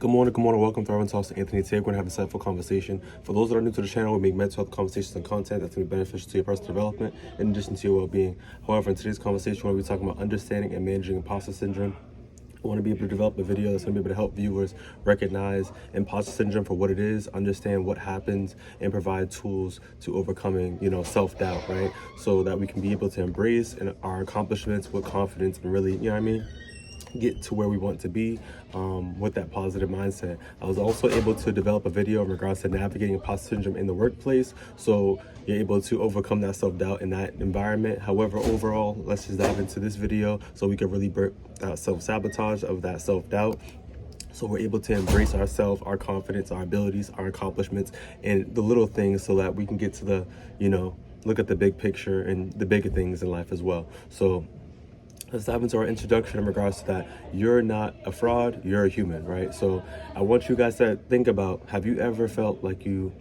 Good morning, welcome to Urban Talks to Anthony. Today we're going to have a insightful conversation. For those that are new to the channel, we make mental health conversations and content that's going to be beneficial to your personal development in addition to your well-being. However, in today's conversation, we're going to be talking about understanding and managing imposter syndrome. I want to be able to develop a video that's going to be able to help viewers recognize imposter syndrome for what it is, understand what happens, and provide tools to overcoming, self-doubt, right? So that we can be able to embrace our accomplishments with confidence and really, get to where we want to be with that positive mindset. I was also able to develop a video in regards to navigating imposter syndrome in the workplace, so you're able to overcome that self-doubt in that environment. However, overall, let's just dive into this video so we can really break that self-sabotage of that self-doubt, so we're able to embrace ourselves, our confidence, our abilities, our accomplishments, and the little things, so that we can get to the, look at the big picture and the bigger things in life as well. So let's dive into our introduction in regards to that. You're not a fraud, you're a human, right? So I want you guys to think about, have you ever felt like you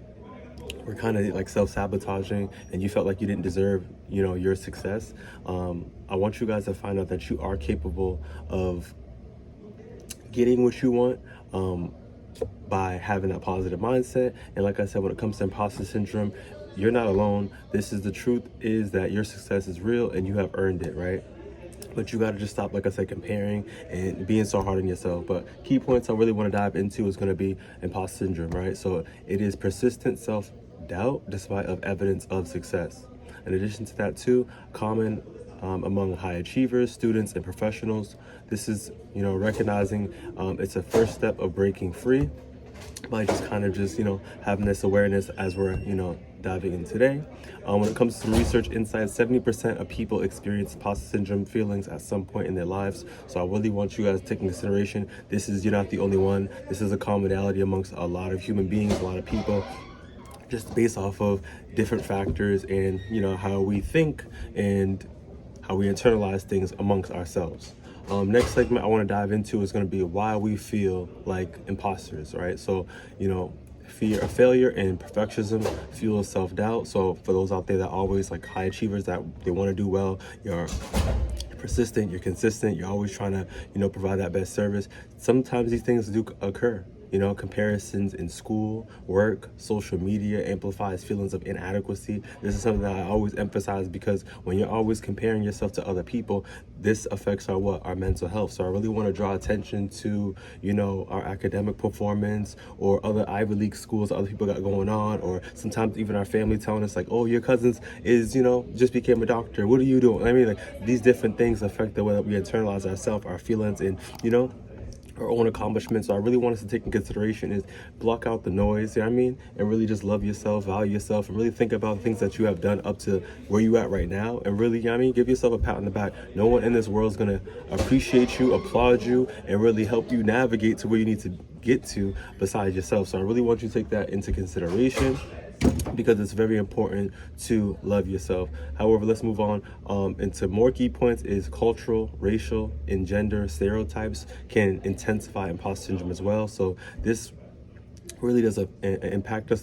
were kind of like self-sabotaging and you felt like you didn't deserve, your success? I want you guys to find out that you are capable of getting what you want by having that positive mindset. And like I said, when it comes to imposter syndrome, you're not alone. This is the truth, is that your success is real and you have earned it, right? But you got to just stop, like I said, comparing and being so hard on yourself. But key points I really want to dive into is going to be imposter syndrome, right? So it is persistent self-doubt despite of evidence of success. In addition to that too, common among high achievers, students, and professionals. This is, recognizing it's a first step of breaking free by just kind of just, having this awareness as we're, diving in today. When it comes to some research insights, 70% of people experience imposter syndrome feelings at some point in their lives. So I really want you guys to take into consideration, you're not the only one. This is a commonality amongst a lot of human beings, a lot of people, just based off of different factors and, how we think and how we internalize things amongst ourselves. Next segment I want to dive into is going to be why we feel like imposters, right? So, fear of failure and perfectionism fuels self-doubt. So for those out there that always like high achievers, that they want to do well, you're persistent, you're consistent, you're always trying to, provide that best service. Sometimes these things do occur. Comparisons in school, work, social media amplifies feelings of inadequacy. This is something that I always emphasize, because when you're always comparing yourself to other people, this affects our mental health. So I really want to draw attention to, our academic performance or other Ivy League schools that other people got going on, or sometimes even our family telling us like, oh, your cousins is, just became a doctor. What are you doing? I mean, like, these different things affect the way that we internalize ourselves, our feelings, and, our own accomplishments. So I really want us to take in consideration is block out the noise, and really just love yourself, value yourself, and really think about things that you have done up to where you at right now, and really, give yourself a pat on the back. No one in this world is going to appreciate you, applaud you, and really help you navigate to where you need to get to besides yourself. So I really want you to take that into consideration, because it's very important to love yourself. However, let's move on into more key points. Is cultural, racial, and gender stereotypes can intensify imposter syndrome as well. So this really does impact us